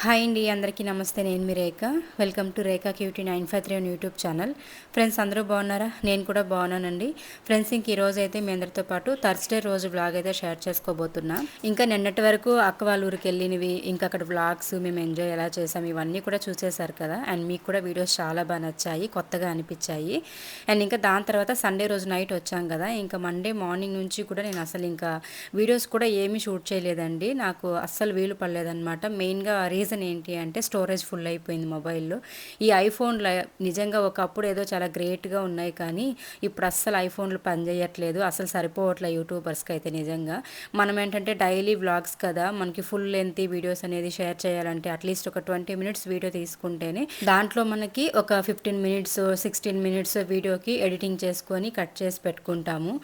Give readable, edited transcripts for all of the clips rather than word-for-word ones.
Hi అండి, అందరికీ నమస్తే. నేను మీ Rekha. Welcome to Rekha cutie 953 on YouTube channel. Friends, అందరూ బాగున్నారా? నేను కూడా బాగున్నానండి. ఫ్రెండ్స్, ఇంక ఈరోజు అయితే మీ అందరితో పాటు థర్స్డే రోజు వ్లాగ్ అయితే షేర్ చేసుకోబోతున్నా. ఇంకా నిన్నటి వరకు అక్క వాళ్ళ ఊరికి వెళ్ళినవి, ఇంకా అక్కడ వ్లాగ్స్ మేము ఎంజాయ్ ఎలా చేసాం ఇవన్నీ కూడా చూసేశారు కదా. అండ్ మీకు కూడా వీడియోస్ చాలా బాగా నచ్చాయి, కొత్తగా అనిపించాయి. అండ్ ఇంకా దాని తర్వాత సండే రోజు నైట్ వచ్చాం కదా. ఇంకా మండే మార్నింగ్ నుంచి కూడా నేను అసలు ఇంకా వీడియోస్ కూడా ఏమీ షూట్ చేయలేదండి. నాకు అస్సలు వీలు పడలేదన్నమాట. మెయిన్గా రీజన్ ఏంటి అంటే స్టోరేజ్ ఫుల్ అయిపోయింది మొబైల్లో. ఈ ఐఫోన్లో నిజంగా ఒకప్పుడు ఏదో చాలా గ్రేట్గా ఉన్నాయి, కానీ ఇప్పుడు అస్సలు ఐఫోన్లు పనిచేయట్లేదు, అసలు సరిపోవట్లే యూట్యూబర్స్కి అయితే. నిజంగా మనం ఏంటంటే డైలీ వ్లాగ్స్ కదా, మనకి ఫుల్ లెంత్ వీడియోస్ అనేది షేర్ చేయాలంటే అట్లీస్ట్ ఒక 20 మినిట్స్ వీడియో తీసుకుంటేనే దాంట్లో మనకి ఒక 15 మినిట్స్ 16 మినిట్స్ వీడియోకి ఎడిటింగ్ చేసుకొని కట్ చేసి పెట్టుకుంటాము.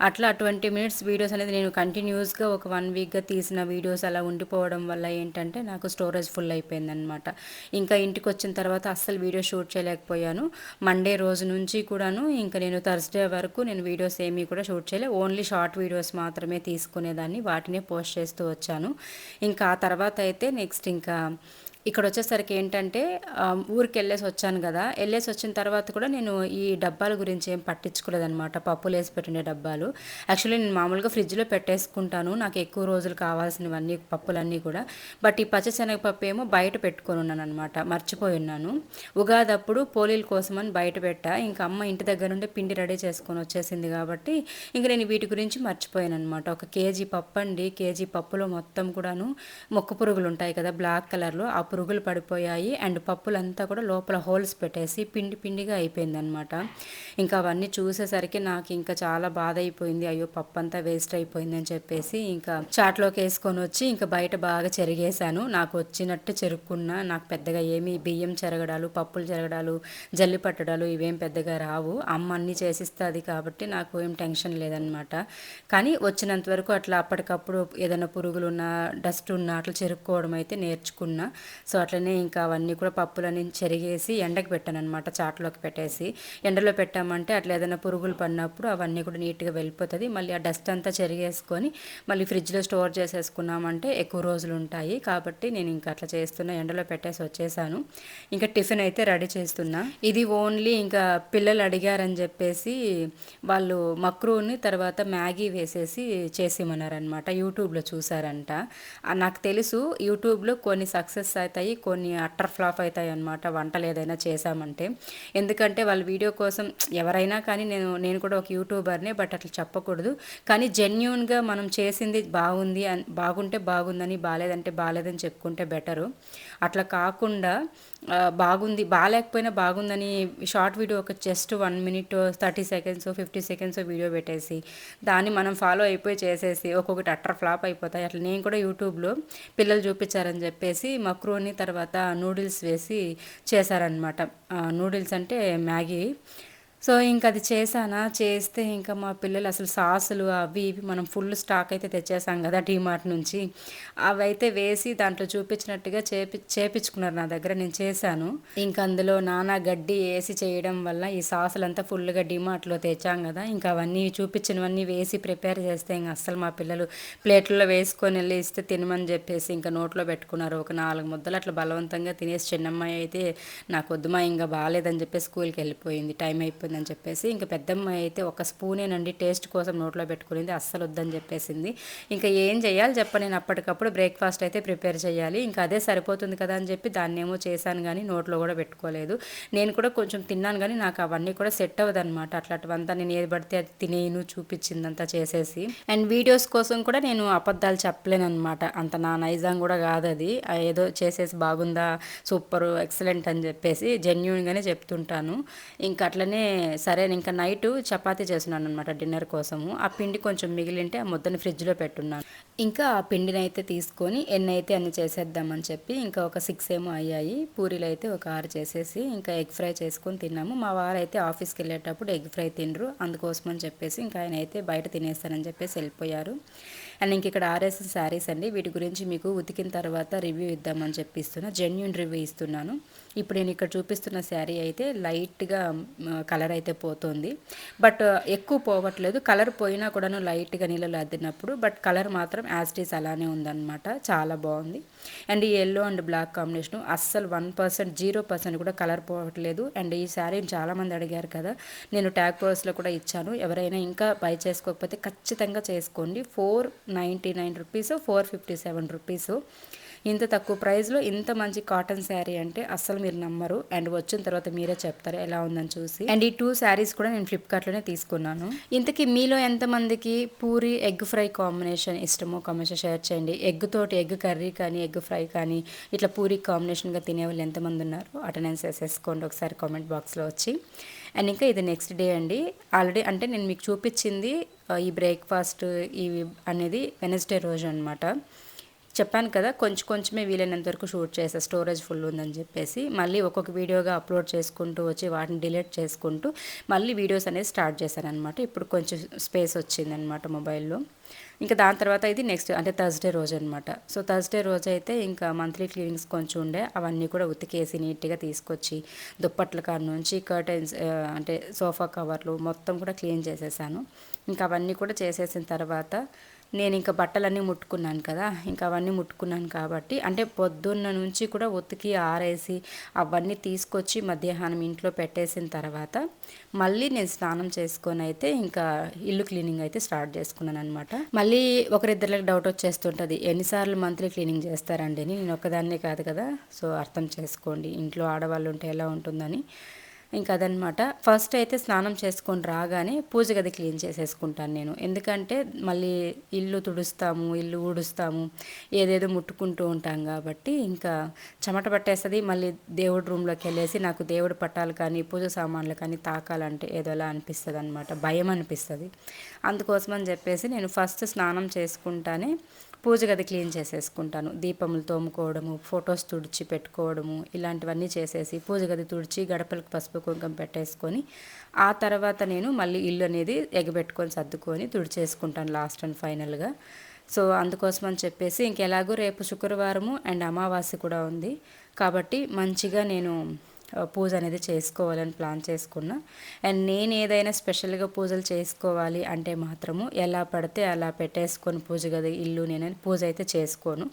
అట్లా 20 మినిట్స్ వీడియోస్ అనేది నేను కంటిన్యూస్గా ఒక 1 వీక్గా తీసిన వీడియోస్ అలా ఉండిపోవడం వల్ల ఏంటంటే నాకు స్టోరేజ్ ఫుల్ అయిపోయిందనమాట. ఇంకా ఇంటికి వచ్చిన తర్వాత అస్సలు వీడియో షూట్ చేయలేకపోయాను. మండే రోజు నుంచి కూడాను ఇంకా నేను థర్స్డే వరకు నేను వీడియోస్ ఏమీ కూడా షూట్ చేయలేదు. ఓన్లీ షార్ట్ వీడియోస్ మాత్రమే తీసుకునేదాన్ని, వాటినే పోస్ట్ చేస్తూ వచ్చాను. ఇంకా ఆ తర్వాత అయితే నెక్స్ట్ ఇంకా ఇక్కడ వచ్చేసరికి ఏంటంటే ఊరికి వెళ్ళేసి వచ్చాను కదా. వెళ్ళేసి వచ్చిన తర్వాత కూడా నేను ఈ డబ్బాల గురించి ఏం పట్టించుకోలేదనమాట. పప్పులు వేసి పెట్టిన డబ్బాలు యాక్చువల్లీ నేను మామూలుగా ఫ్రిడ్జ్లో పెట్టేసుకుంటాను, నాకు ఎక్కువ రోజులు కావాల్సినవన్నీ పప్పులన్నీ కూడా. బట్ ఈ పచ్చిశనగపప్పు ఏమో బయట పెట్టుకొని ఉన్నాను అనమాట, మర్చిపోయి ఉన్నాను. ఉగాది అప్పుడు పోలీల కోసం అని బయట పెట్టా. ఇంకా అమ్మ ఇంటి దగ్గర నుండి పిండి రెడీ చేసుకొని వచ్చేసింది కాబట్టి ఇంకా నేను వీటి గురించి మర్చిపోయాను అనమాట. ఒక కేజీ పప్పు అండి. కేజీ పప్పులో మొత్తం కూడాను మొక్క పురుగులు ఉంటాయి కదా బ్లాక్ కలర్లో, ఆ పురుగులు పడిపోయాయి. అండ్ పప్పులంతా కూడా లోపల హోల్స్ పెట్టేసి పిండి పిండిగా అయిపోయిందనమాట. ఇంకా అవన్నీ చూసేసరికి నాకు ఇంకా చాలా బాధ అయిపోయింది. అయ్యో, పప్పు అంతా వేస్ట్ అయిపోయింది అని చెప్పేసి ఇంకా చాట్లోకి వేసుకొని వచ్చి ఇంకా బయట బాగా చెరిగేశాను. నాకు వచ్చినట్టు చెరుక్కున్నా. నాకు పెద్దగా ఏమీ బియ్యం చెరగడాలు, పప్పులు చెరగడాలు, జల్లి పట్టడాలు ఇవేం పెద్దగా రావు. అమ్మ అన్నీ చేసిస్తుంది కాబట్టి నాకు ఏం టెన్షన్ లేదనమాట. కానీ వచ్చినంత వరకు అట్లా అప్పటికప్పుడు ఏదైనా పురుగులు ఉన్నా డస్ట్ ఉన్నా అట్లా చెరుక్కోవడం అయితే నేర్చుకున్నా. సో అట్లనే ఇంకా అవన్నీ కూడా పప్పులన్నీ చెరిగేసి ఎండకు పెట్టాను అనమాట, చాట్లోకి పెట్టేసి. ఎండలో పెట్టామంటే అట్లా ఏదైనా పురుగులు పడినప్పుడు అవన్నీ కూడా నీట్గా వెళ్ళిపోతుంది. మళ్ళీ ఆ డస్ట్ అంతా చెరిగేసుకొని మళ్ళీ ఫ్రిడ్జ్లో స్టోర్ చేసేసుకున్నామంటే ఎక్కువ రోజులు ఉంటాయి. కాబట్టి నేను ఇంకా అట్లా చేస్తున్నా, ఎండలో పెట్టేసి వచ్చేసాను. ఇంకా టిఫిన్ అయితే రెడీ చేస్తున్నా. ఇది ఓన్లీ ఇంకా పిల్లలు అడిగారని చెప్పేసి వాళ్ళు మక్రూని తర్వాత మ్యాగీ వేసేసి చేసేమన్నారనమాట. యూట్యూబ్లో చూసారంట. నాకు తెలుసు యూట్యూబ్లో కొన్ని సక్సెస్ అవుతాయి, కొన్ని అట్టర్ ఫ్లాప్ అవుతాయి అనమాట వంటలు ఏదైనా చేశామంటే. ఎందుకంటే వాళ్ళ వీడియో కోసం ఎవరైనా కానీ నేను కూడా ఒక యూట్యూబర్నే, బట్ అట్లా చెప్పకూడదు. కానీ జెన్యూన్గా మనం చేసింది బాగుంది అని, బాగుంటే బాగుందని, బాగాలేదంటే బాగాలేదని చెప్పుకుంటే బెటరు. అట్లా కాకుండా బాగుంది బాగాలేకపోయినా బాగుందని షార్ట్ వీడియో ఒక just 1 minute 30 seconds 50 seconds video పెట్టేసి దాన్ని మనం ఫాలో అయిపోయి చేసేసి ఒక్కొక్కటి అట్టర్ ఫ్లాప్ అయిపోతాయి. అట్లా నేను కూడా యూట్యూబ్లో పిల్లలు చూపించారని చెప్పేసి మక్రోని తర్వాత నూడిల్స్ వేసి చేశారనమాట. నూడిల్స్ అంటే మ్యాగీ. సో ఇంకా అది చేశానా, చేస్తే ఇంకా మా పిల్లలు అసలు సాసులు అవి ఇవి మనం ఫుల్ స్టాక్ అయితే తెచ్చేసాం కదా డీమార్ట్ నుంచి, అవి అయితే వేసి దాంట్లో చూపించినట్టుగా చేపించుకున్నారు నా దగ్గర. నేను చేశాను. ఇంకా అందులో నానా గడ్డి వేసి చేయడం వల్ల ఈ సాసులు అంతా ఫుల్గా డీమార్ట్లో తెచ్చాం కదా, ఇంకా అవన్నీ చూపించినవన్నీ వేసి ప్రిపేర్ చేస్తే ఇంకా అస్సలు మా పిల్లలు ప్లేట్లలో వేసుకొని వెళ్ళి ఇస్తే తినమని చెప్పేసి ఇంకా నోట్లో పెట్టుకున్నారు. ఒక 4 ముద్దలు అట్లా బలవంతంగా తినేసి చిన్నమ్మాయి అయితే నాకు వద్దుమా ఇంకా బాగాలేదని చెప్పి స్కూల్కి వెళ్ళిపోయింది, టైం అయిపోయింది అని చెప్పేసి. ఇంకా పెద్దమ్మాయి అయితే ఒక స్పూనేనండి టేస్ట్ కోసం నోట్లో పెట్టుకునింది, అస్సలు వద్దని చెప్పేసింది. ఇంకా ఏం చేయాలి చెప్ప, నేను అప్పటికప్పుడు బ్రేక్ఫాస్ట్ అయితే ప్రిపేర్ చేయాలి, ఇంకా అదే సరిపోతుంది కదా అని చెప్పి దాన్నేమో చేశాను, కానీ నోట్లో కూడా పెట్టుకోలేదు. నేను కూడా కొంచెం తిన్నాను కానీ నాకు అవన్నీ కూడా సెట్ అవ్వదన్నమాట. అట్లాంటివంతా నేను ఏది పడితే అది తినేను చూపించిందంతా చేసేసి. అండ్ వీడియోస్ కోసం కూడా నేను అబద్ధాలు చెప్పలేను అనమాట, అంత నా నైజం కూడా కాదు అది. ఏదో చేసేసి బాగుందా సూపర్ ఎక్సలెంట్ అని చెప్పేసి జెన్యూన్గానే చెప్తుంటాను. ఇంకా అట్లనే సరే ఇంకా నైట్ చపాతీ చేస్తున్నాను అనమాట డిన్నర్ కోసము. ఆ పిండి కొంచెం మిగిలింటే ఆ ముద్దని ఫ్రిడ్జ్లో పెట్టున్నాను. ఇంకా ఆ పిండిని అయితే తీసుకొని ఎన్ని అయితే అన్ని చేసేద్దామని చెప్పి ఇంకా ఒక 6 ఏమో అయ్యాయి. పూరీలు అయితే ఒక 6 చేసేసి ఇంకా ఎగ్ ఫ్రై చేసుకొని తిన్నాము. మా వారైతే ఆఫీస్కి వెళ్ళేటప్పుడు ఎగ్ ఫ్రై తినరు, అందుకోసమని చెప్పేసి ఇంకా ఆయన అయితే బయట తినేస్తానని చెప్పేసి వెళ్ళిపోయారు. అండ్ ఇంక ఇక్కడ ఆర్ఎస్ శారీస్ అండి, వీటి గురించి మీకు ఉతికిన తర్వాత రివ్యూ ఇద్దామని చెప్పి ఇస్తున్నా, జెన్యూన్ రివ్యూ ఇస్తున్నాను. ఇప్పుడు నేను ఇక్కడ చూపిస్తున్న శారీ అయితే లైట్గా కలర్ అయితే పోతుంది. బట్ ఎక్కువ పోవట్లేదు. కలర్ పోయినా కూడాను లైట్గా నీళ్ళలో అద్దినప్పుడు, బట్ కలర్ మాత్రం యాజ్ ఇట్ ఈస్ అలానే ఉందన్నమాట. చాలా బాగుంది. అండ్ ఈ ఎల్లో అండ్ బ్లాక్ కాంబినేషన్ అస్సలు 1%, 0% కూడా కలర్ పోవట్లేదు. అండ్ ఈ శారీని చాలామంది అడిగారు కదా, నేను ట్యాగ్ పోస్ట్లో కూడా ఇచ్చాను. ఎవరైనా ఇంకా బై చేసుకోకపోతే ఖచ్చితంగా చేసుకోండి. 499 రూపీస్, 457 రూపీస్. ఇంత తక్కువ ప్రైస్లో ఇంత మంచి కాటన్ శారీ అంటే అస్సలు మీరు నమ్మరు. అండ్ వచ్చిన తర్వాత మీరే చెప్తారు ఎలా ఉందని చూసి. అండ్ ఈ 2 శారీస్ కూడా నేను ఫ్లిప్కార్ట్లోనే తీసుకున్నాను. ఇంతకీ మీలో ఎంతమందికి పూరి ఎగ్ ఫ్రై కాంబినేషన్ ఇష్టమో కాంబినేషన్ షేర్ చేయండి. ఎగ్ తోటి ఎగ్ కర్రీ కానీ ఎగ్ ఫ్రై కానీ ఇట్లా పూరి కాంబినేషన్గా తినేవాళ్ళు ఎంతమంది ఉన్నారు అటెండెన్స్ వేసేసుకోండి ఒకసారి కామెంట్ బాక్స్లో వచ్చి. అండ్ ఇంకా ఇది నెక్స్ట్ డే అండి. ఆల్రెడీ అంటే నేను మీకు చూపించింది ఈ బ్రేక్ఫాస్ట్ ఇవి అనేది వెనస్డే రోజు అనమాట. చెప్పాను కదా, కొంచెమే వీలైనంత వరకు షూట్ చేసా, స్టోరేజ్ ఫుల్ ఉందని చెప్పేసి. మళ్ళీ ఒక్కొక్క వీడియోగా అప్లోడ్ చేసుకుంటూ వచ్చి వాటిని డిలీట్ చేసుకుంటూ మళ్ళీ వీడియోస్ అనేది స్టార్ట్ చేశాను అనమాట. ఇప్పుడు కొంచెం స్పేస్ వచ్చిందనమాట మొబైల్లో. ఇంకా దాని తర్వాత ఇది నెక్స్ట్ అంటే థర్స్డే రోజు అనమాట. సో థర్స్డే రోజు అయితే ఇంకా మంత్లీ క్లీనింగ్స్ కొంచెం ఉండే, అవన్నీ కూడా ఉతికేసి నీట్గా తీసుకొచ్చి దుప్పట్ల కాడ నుంచి కర్టెన్స్ అంటే సోఫా కవర్లు మొత్తం కూడా క్లీన్ చేసేసాను. ఇంకా అవన్నీ కూడా చేసేసిన తర్వాత నేను ఇంకా బట్టలన్నీ ముట్టుకున్నాను కదా, ఇంకా అవన్నీ ముట్టుకున్నాను కాబట్టి అంటే పొద్దున్న నుంచి కూడా ఉతికి ఆరేసి అవన్నీ తీసుకొచ్చి మధ్యాహ్నం ఇంట్లో పెట్టేసిన తర్వాత మళ్ళీ నేను స్నానం చేసుకొని అయితే ఇంకా ఇల్లు క్లీనింగ్ అయితే స్టార్ట్ చేసుకున్నాను అనమాట. మళ్ళీ ఒకరిద్దరికి డౌట్ వచ్చేస్తుంటుంది, ఎన్నిసార్లు మంత్లీ క్లీనింగ్ చేస్తారండి అని. నేను ఒక్కదాన్నే కాదు కదా, సో అర్థం చేసుకోండి ఇంట్లో ఆడవాళ్ళు ఉంటే ఎలా ఉంటుందని. ఇంకా అదనమాట. ఫస్ట్ అయితే స్నానం చేసుకొని రాగానే పూజ గది క్లీన్ చేసేసుకుంటాను నేను. ఎందుకంటే మళ్ళీ ఇల్లు తుడుస్తాము, ఇల్లు ఊడుస్తాము, ఏదేదో ముట్టుకుంటూ ఉంటాం కాబట్టి ఇంకా చెమట పట్టేస్తుంది. మళ్ళీ దేవుడి రూమ్లోకి వెళ్ళేసి నాకు దేవుడి పట్టాలు కానీ పూజ సామాన్లు కానీ తాకాలంటే ఏదోలా అనిపిస్తుంది అనమాట, భయం అనిపిస్తుంది. అందుకోసమని చెప్పేసి నేను ఫస్ట్ స్నానం చేసుకుంటానే పూజ గది క్లీన్ చేసేసుకుంటాను. దీపములు తోముకోవడము, ఫొటోస్ తుడిచి పెట్టుకోవడము, ఇలాంటివన్నీ చేసేసి పూజ గది తుడిచి గడపలకు పసుపు కుంకుమ పెట్టేసుకొని ఆ తర్వాత నేను మళ్ళీ ఇల్లు అనేది ఎగబెట్టుకొని సర్దుకొని తుడిచేసుకుంటాను లాస్ట్ అండ్ ఫైనల్గా. సో అందుకోసం అని చెప్పేసి ఇంకెలాగో రేపు శుక్రవారము అండ్ అమావాస్య కూడా ఉంది కాబట్టి మంచిగా నేను పూజ అనేది చేసుకోవాలని ప్లాన్ చేసుకున్నా. అండ్ నేను ఏదైనా స్పెషల్గా పూజలు చేసుకోవాలి అంటే మాత్రము ఎలా పడితే అలా పెట్టేసుకొని పూజ గది ఇల్లు నేను పూజ అయితే చేసుకోను.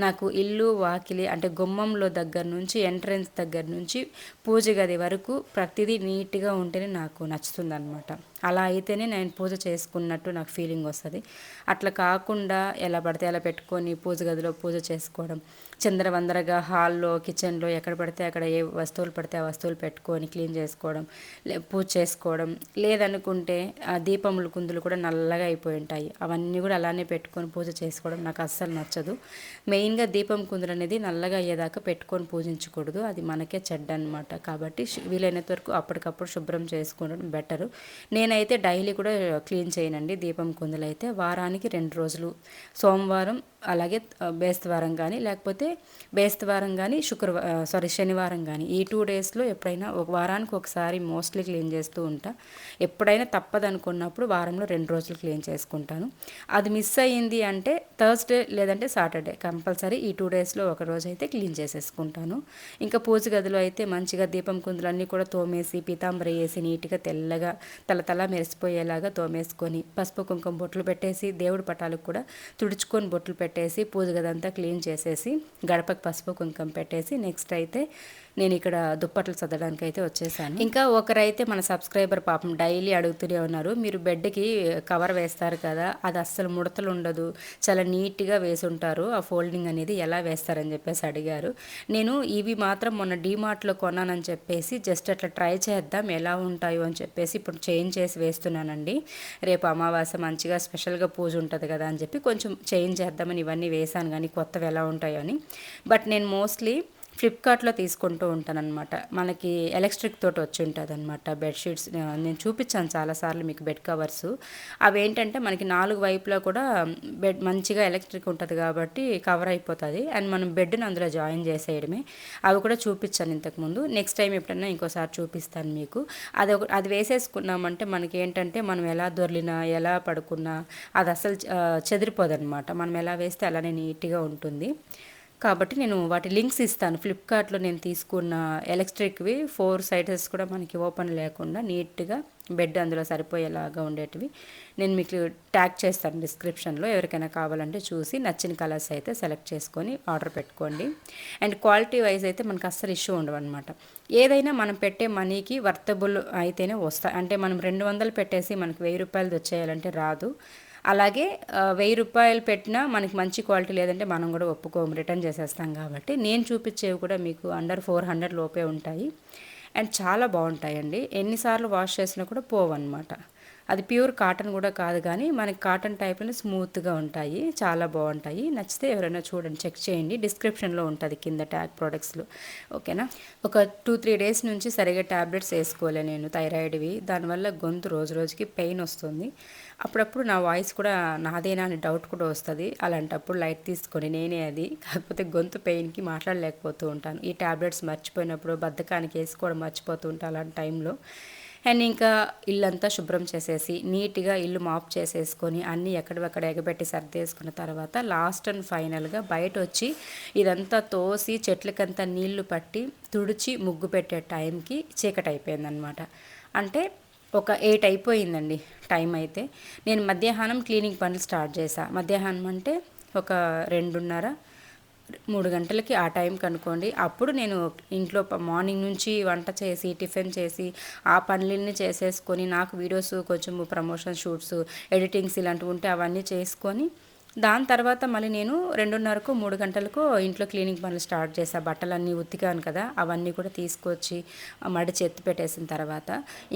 నాకు ఇల్లు వాకిలి అంటే గుమ్మంలో దగ్గర నుంచి ఎంట్రన్స్ దగ్గర నుంచి పూజ గది వరకు ప్రతిదీ నీట్గా ఉంటేనే నాకు నచ్చుతుంది అనమాట. అలా అయితేనే నేను పూజ చేసుకున్నట్టు నాకు ఫీలింగ్ వస్తుంది. అట్లా కాకుండా ఎలా పడితే అలా పెట్టుకొని పూజ గదిలో పూజ చేసుకోవడం, చందరవందరగా హాల్లో కిచెన్లో ఎక్కడ పడితే అక్కడ ఏ వస్తువులు పడితే ఆ వస్తువులు పెట్టుకొని క్లీన్ చేసుకోవడం, పూజ చేసుకోవడం, లేదనుకుంటే ఆ దీపములు కుందులు కూడా నల్లగా అయిపోయి ఉంటాయి, అవన్నీ కూడా అలానే పెట్టుకొని పూజ చేసుకోవడం నాకు అస్సలు నచ్చదు. మెయిన్గా దీపం కుందులు అనేది నల్లగా అయ్యేదాకా పెట్టుకొని పూజించకూడదు, అది మనకే చెడ్డ అనమాట. కాబట్టి వీలైనంత వరకు అప్పటికప్పుడు శుభ్రం చేసుకోవడం బెటరు. నేనైతే డైలీ కూడా క్లీన్ చేయనండి దీపం కుందులు అయితే. వారానికి 2 రోజులు, సోమవారం అలాగే బేస్తవారం కానీ లేకపోతే బేస్తవారం కానీ శనివారం కానీ ఈ 2 డేస్లో ఎప్పుడైనా ఒక వారానికి ఒకసారి మోస్ట్లీ క్లీన్ చేస్తూ ఉంటా. ఎప్పుడైనా తప్పదనుకున్నప్పుడు వారంలో 2 రోజులు క్లీన్ చేసుకుంటాను. అది మిస్ అయ్యింది అంటే థర్స్డే లేదంటే సాటర్డే కంపల్సరీ ఈ 2 డేస్లో ఒక రోజు అయితే క్లీన్ చేసేసుకుంటాను. ఇంకా పూజ గదిలో అయితే మంచిగా దీపం కుందులన్నీ కూడా తోమేసి పీతాంబరి వేసి నీట్గా తెల్లగా తల మెరిసిపోయేలాగా తోమేసుకొని పసుపు కుంకుమ బొట్లు పెట్టేసి దేవుడి పటాలకు కూడా తుడుచుకొని బొట్లు పెట్టేసి పూజ గదంతా క్లీన్ చేసేసి గడపకు పసుపు కుంకుమ పెట్టేసి నెక్స్ట్ అయితే నేను ఇక్కడ దుప్పట్లు సర్దడానికి అయితే వచ్చేసాను. ఇంకా ఒకరైతే మన సబ్స్క్రైబర్ పాపం డైలీ అడుగుతూనే ఉన్నారు, మీరు బెడ్కి కవర్ వేస్తారు కదా అది అస్సలు ముడతలు ఉండదు, చాలా నీట్గా వేసి ఉంటారు, ఆ ఫోల్డింగ్ అనేది ఎలా వేస్తారని చెప్పేసి అడిగారు. నేను ఇవి మాత్రం మొన్న డీమార్ట్లో కొన్నానని చెప్పేసి జస్ట్ అట్లా ట్రై చేద్దాం ఎలా ఉంటాయో అని చెప్పేసి ఇప్పుడు చేంజ్ చేసి వేస్తున్నానండి. రేపు అమావాస్య మంచిగా స్పెషల్గా పూజ ఉంటుంది కదా అని చెప్పి కొంచెం చేంజ్ చేద్దామని ఇవన్నీ వేసాను, కానీ కొత్తవి ఎలా ఉంటాయో అని. బట్ నేను మోస్ట్లీ ఫ్లిప్కార్ట్లో తీసుకుంటూ ఉంటానన్నమాట. మనకి ఎలక్ట్రిక్ తోటి వచ్చి ఉంటుంది అనమాట బెడ్షీట్స్. నేను చూపించాను చాలాసార్లు మీకు బెడ్ కవర్స్. అవి ఏంటంటే మనకి 4 వైపులా కూడా బెడ్ మంచిగా ఎలక్ట్రిక్ ఉంటుంది కాబట్టి కవర్ అయిపోతుంది, అండ్ మనం బెడ్ని అందులో జాయిన్ చేసేయడమే. అవి కూడా చూపించాను ఇంతకుముందు. నెక్స్ట్ టైం ఎప్పుడైనా ఇంకోసారి చూపిస్తాను మీకు. అది వేసేసుకున్నామంటే మనకి ఏంటంటే మనం ఎలా దొర్లినా ఎలా పడుకున్నా అది అసలు చెదిరిపోదన్నమాట. మనం ఎలా వేస్తే అలానే నీట్గా ఉంటుంది. కాబట్టి నేను వాటి లింక్స్ ఇస్తాను. ఫ్లిప్‌కార్ట్‌లో నేను తీసుకున్న ఎలక్ట్రిక్‌వి 4 సైడ్స్ కూడా మనకి ఓపెన్ లేకుండా నీట్‌గా బెడ్ అందులో సరిపోయేలాగా ఉండేటివి నేను మీకు ట్యాగ్ చేస్తాను డిస్క్రిప్షన్‌లో. ఎవరికైనా కావాలంటే చూసి నచ్చిన కలర్స్ అయితే సెలెక్ట్ చేసుకొని ఆర్డర్ పెట్టుకోండి. అండ్ క్వాలిటీ వైజ్ అయితే మనకు అస్సలు ఇష్యూ ఉండవన్నమాట. ఏదైనా మనం పెట్టే మనీకి వర్తబుల్ అయితేనే వస్తాయి. అంటే మనం 200 పెట్టేసి మనకు 1000 రూపాయలది వచ్చేయాలంటే రాదు. అలాగే 1000 రూపాయలు పెట్టినా మనకి మంచి క్వాలిటీ లేదంటే మనం కూడా ఒప్పుకోము, రిటర్న్ చేసేస్తాం. కాబట్టి నేను చూపించేవి కూడా మీకు అండర్ 400 లోపే ఉంటాయి. అండ్ చాలా బాగుంటాయండి. ఎన్నిసార్లు వాష్ చేసినా కూడా పోవన్నమాట. అది ప్యూర్ కాటన్ కూడా కాదు, కానీ మనకి కాటన్ టైప్లో స్మూత్గా ఉంటాయి, చాలా బాగుంటాయి. నచ్చితే ఎవరైనా చూడండి, చెక్ చేయండి, డిస్క్రిప్షన్లో ఉంటుంది కింద ట్యాగ్ ప్రోడక్ట్స్లో. ఓకేనా. ఒక 2-3 డేస్ నుంచి సరిగా ట్యాబ్లెట్స్ వేసుకోలే నేను, థైరాయిడ్వి. దానివల్ల గొంతు రోజు రోజుకి పెయిన్ వస్తుంది. అప్పుడప్పుడు నా వాయిస్ కూడా నాదేనా అని డౌట్ కూడా వస్తుంది. అలాంటప్పుడు లైట్ తీసుకొని నేనే అది, కాకపోతే గొంతు పెయిన్కి మాట్లాడలేకపోతూ ఉంటాను. ఈ ట్యాబ్లెట్స్ మర్చిపోయినప్పుడు, బద్ధకానికి వేసుకోవడం మర్చిపోతూ ఉంటాను అలాంటి టైంలో. అండ్ ఇంకా ఇల్లంతా శుభ్రం చేసేసి నీట్గా ఇల్లు మాప్ చేసేసుకొని అన్నీ ఎక్కడెక్కడ ఎగబెట్టి సర్దేసుకున్న తర్వాత లాస్ట్ అండ్ ఫైనల్గా బయట వచ్చి ఇదంతా తోసి చెట్లకంతా నీళ్లు పట్టి తుడిచి ముగ్గు పెట్టే టైంకి చీకటి అయిపోయిందనమాట. అంటే ఒక 8 అయిపోయిందండి టైం అయితే. నేను మధ్యాహ్నం క్లీనింగ్ పనులు స్టార్ట్ చేశాను. మధ్యాహ్నం అంటే ఒక 2:30-3 గంటలకి ఆ టైంకి అనుకోండి. అప్పుడు నేను ఇంట్లో మార్నింగ్ నుంచి వంట చేసి టిఫిన్ చేసి ఆ పనులన్నీ చేసేసుకొని, నాకు వీడియోస్ కొంచెం ప్రమోషన్ షూట్స్ ఎడిటింగ్స్ ఇలాంటివి ఉంటే అవన్నీ చేసుకొని, దాని తర్వాత మళ్ళీ నేను 2:30-3 గంటలకు ఇంట్లో క్లీనింగ్ పనులు స్టార్ట్ చేశాను. బట్టలన్నీ ఉతికాను కదా, అవన్నీ కూడా తీసుకొచ్చి మడిచి ఎత్తి పెట్టేసిన తర్వాత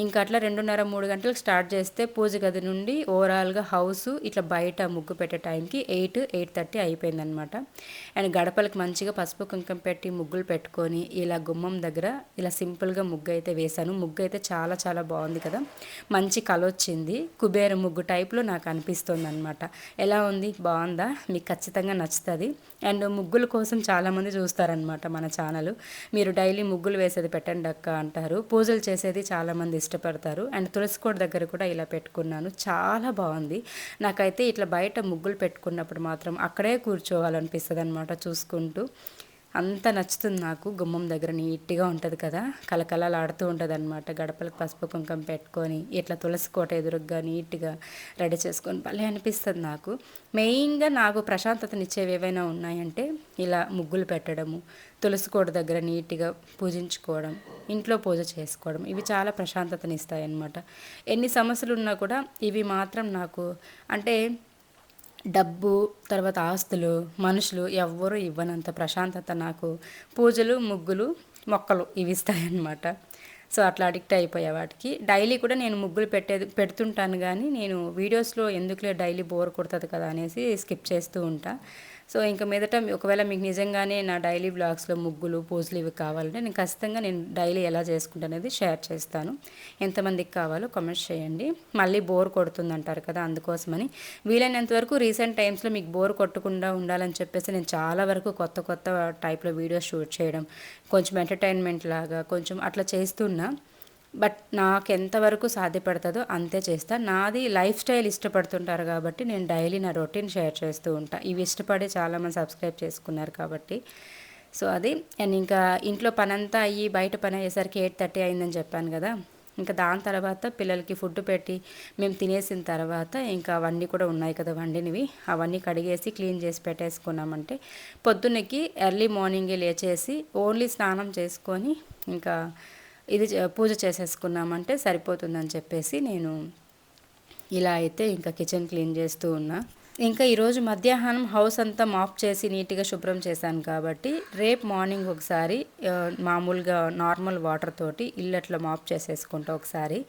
ఇంకా అట్లా 2:30-3 గంటలకు స్టార్ట్ చేస్తే పూజ గది నుండి ఓవరాల్గా హౌస్ ఇట్లా బయట ముగ్గు పెట్టే టైంకి 8-8:30 అయిపోయిందనమాట. అండ్ గడపలకు మంచిగా పసుపు కుంకుమ పెట్టి ముగ్గులు పెట్టుకొని ఇలా గుమ్మం దగ్గర ఇలా సింపుల్గా ముగ్గు అయితే వేశాను. ముగ్గు అయితే చాలా చాలా బాగుంది కదా, మంచి కలొచ్చింది. కుబేర ముగ్గు టైప్లో నాకు అనిపిస్తుంది అనమాట. ఎలా ఉంది, బాగుందా? మీకు ఖచ్చితంగా నచ్చుతుంది. అండ్ ముగ్గుల కోసం చాలామంది చూస్తారనమాట మన ఛానల్. మీరు డైలీ ముగ్గులు వేసేది పెట్టండి అక్క అంటారు. పూజలు చేసేది చాలామంది ఇష్టపడతారు. అండ్ తులసికోట దగ్గర కూడా ఇలా పెట్టుకున్నాను, చాలా బాగుంది. నాకైతే ఇట్లా బయట ముగ్గులు పెట్టుకున్నప్పుడు మాత్రం అక్కడే కూర్చోవాలనిపిస్తుంది అనమాట చూసుకుంటూ. అంత నచ్చుతుంది నాకు. గుమ్మం దగ్గర నీట్గా ఉంటుంది కదా, కలకలలాడుతూ ఉంటుంది అనమాట. గడపలకు పసుపు కుంకుమ పెట్టుకొని ఇట్లా తులసి కోట ఎదురుగ్గా నీట్గా రెడీ చేసుకొని భలే అనిపిస్తుంది నాకు. మెయిన్గా నాకు ప్రశాంతతనిచ్చేవి ఏవైనా ఉన్నాయంటే ఇలా ముగ్గులు పెట్టడము, తులసి కోట దగ్గర నీట్గా పూజించుకోవడం, ఇంట్లో పూజ చేసుకోవడం, ఇవి చాలా ప్రశాంతతనిస్తాయి అన్నమాట. ఎన్ని సమస్యలు ఉన్నా కూడా ఇవి మాత్రం నాకు, అంటే డబ్బు తర్వాత ఆస్తులు మనుషులు ఎవ్వరూ ఇవ్వనంత ప్రశాంతత నాకు పూజలు, ముగ్గులు, మొక్కలు ఇవి ఇస్తాయన్నమాట. సో అట్లా అడిక్ట్ అయిపోయా వాటికి. డైలీ కూడా నేను ముగ్గులు పెడుతుంటాను, కానీ నేను వీడియోస్లో ఎందుకులే డైలీ బోర్ కొడుతుంది కదా అనేసి స్కిప్ చేస్తూ ఉంటా. సో ఇంకా మీదట ఒకవేళ మీకు నిజంగానే నా డైలీ బ్లాగ్స్లో ముగ్గులు, పూజలు ఇవి కావాలంటే నేను ఖచ్చితంగా నేను డైలీ ఎలా చేసుకుంటా అనేది షేర్ చేస్తాను. ఎంతమందికి కావాలో కామెంట్స్ చేయండి. మళ్ళీ బోర్ కొడుతుంది అంటారు కదా, అందుకోసమని వీలైనంత వరకు రీసెంట్ టైమ్స్లో మీకు బోర్ కొట్టకుండా ఉండాలని చెప్పేసి నేను చాలా వరకు కొత్త కొత్త టైప్లో వీడియోస్ షూట్ చేయడం, కొంచెం ఎంటర్టైన్మెంట్ లాగా కొంచెం అట్లా చేస్తున్నా. బట్ నాకు ఎంతవరకు సాధ్యపడుతుందో అంతే చేస్తా. నాది లైఫ్ స్టైల్ ఇష్టపడుతుంటారు కాబట్టి నేను డైలీ నా రొటీన్ షేర్ చేస్తూ ఉంటా. ఇవి ఇష్టపడి చాలామంది సబ్స్క్రైబ్ చేసుకున్నారు కాబట్టి. సో అది. అండ్ ఇంకా ఇంట్లో పనంతా అయ్యి బయట పని అయ్యేసరికి 8:30 అయిందని చెప్పాను కదా. ఇంకా దాని తర్వాత పిల్లలకి ఫుడ్ పెట్టి మేము తినేసిన తర్వాత ఇంకా అవన్నీ కూడా ఉన్నాయి కదా వండినవి, అవన్నీ కడిగేసి క్లీన్ చేసి పెట్టేసుకున్నామంటే పొద్దున్నకి ఎర్లీ మార్నింగే లేచేసి ఓన్లీ స్నానం చేసుకొని ఇంకా ఇది పూజ చేసేసుకున్నామంటే సరిపోతుందని చెప్పేసి నేను ఇలా అయితే ఇంకా కిచెన్ క్లీన్ చేస్తూ ఉన్నా. ఇంకా ఈరోజు మధ్యాహ్నం హౌస్ అంతా మాప్ చేసి నీట్గా శుభ్రం చేశాను కాబట్టి రేపు మార్నింగ్ ఒకసారి మామూలుగా నార్మల్ వాటర్ తోటి ఇల్లు అట్లా మాప్ చేసేసుకుంటా ఒకసారి.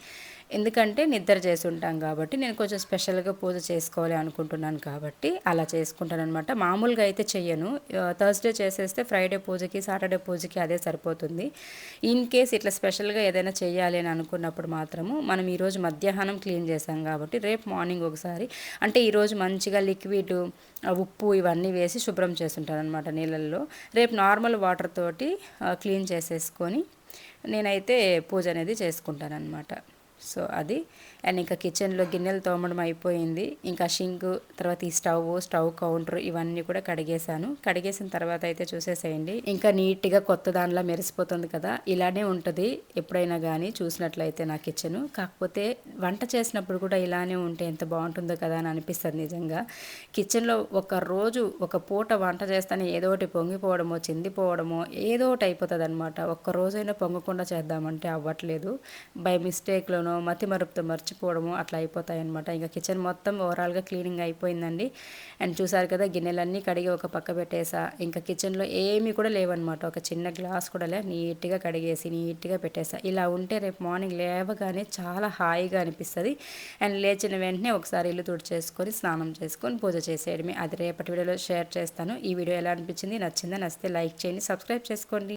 ఎందుకంటే నిద్ర చేసి ఉంటాం కాబట్టి నేను కొంచెం స్పెషల్గా పూజ చేసుకోవాలి అనుకుంటున్నాను కాబట్టి అలా చేసుకుంటాను అనమాట. మామూలుగా అయితే చెయ్యను. థర్స్డే చేసేస్తే ఫ్రైడే పూజకి, సాటర్డే పూజకి అదే సరిపోతుంది. ఇన్ కేస్ ఇట్లా స్పెషల్గా ఏదైనా చెయ్యాలి అని అనుకున్నప్పుడు మాత్రము మనం ఈరోజు మధ్యాహ్నం క్లీన్ చేసాం కాబట్టి రేపు మార్నింగ్ ఒకసారి, అంటే ఈరోజు మంచిగా లిక్విడ్, ఉప్పు ఇవన్నీ వేసి శుభ్రం చేస్తుంటాను అనమాట నీళ్ళల్లో. రేపు నార్మల్ వాటర్ తోటి క్లీన్ చేసేసుకొని నేనైతే పూజ అనేది చేసుకుంటాను అనమాట. సో అది అండ్ ఇంకా కిచెన్లో గిన్నెలు తోమడం అయిపోయింది. ఇంకా షింక్, తర్వాత ఈ స్టవ్ కౌంటర్ ఇవన్నీ కూడా కడిగేసిన తర్వాత అయితే చూసేసేయండి, ఇంకా నీట్గా కొత్త దానిలా మెరిసిపోతుంది కదా. ఇలానే ఉంటుంది ఎప్పుడైనా కానీ చూసినట్లయితే నా కిచెను. కాకపోతే వంట చేసినప్పుడు కూడా ఇలానే ఉంటే ఎంత బాగుంటుందో కదా అని అనిపిస్తుంది నిజంగా. కిచెన్లో ఒక పూట వంట చేస్తానే ఏదో ఒకటి పొంగిపోవడమో, చిందిపోవడమో ఏదో ఒకటి అయిపోతుంది అనమాట. ఒక్క రోజైనా పొంగకుండా చేద్దామంటే అవ్వట్లేదు. బై మిస్టేక్లోనో మతిమరుపుతో మర్చిపోవడము అట్లా అయిపోతాయన్నమాట. ఇంకా కిచెన్ మొత్తం ఓవరాల్గా క్లీనింగ్ అయిపోయిందండి. అండ్ చూసారు కదా, గిన్నెలన్నీ కడిగి ఒక పక్క పెట్టేసా. ఇంకా కిచెన్లో ఏమీ కూడా లేవన్నమాట. ఒక చిన్న గ్లాస్ కూడా నీట్గా కడిగేసి నీట్గా పెట్టేసా. ఇలా ఉంటే రేపు మార్నింగ్ లేవగానే చాలా హాయిగా అనిపిస్తుంది. అండ్ లేచిన వెంటనే ఒకసారి ఇల్లు తుడిచేసుకొని స్నానం చేసుకొని పూజ చేసేయడమే. అది రేపటి వీడియోలో షేర్ చేస్తాను. ఈ వీడియో ఎలా అనిపించింది, నచ్చితే లైక్ చేయండి, సబ్స్క్రైబ్ చేసుకోండి.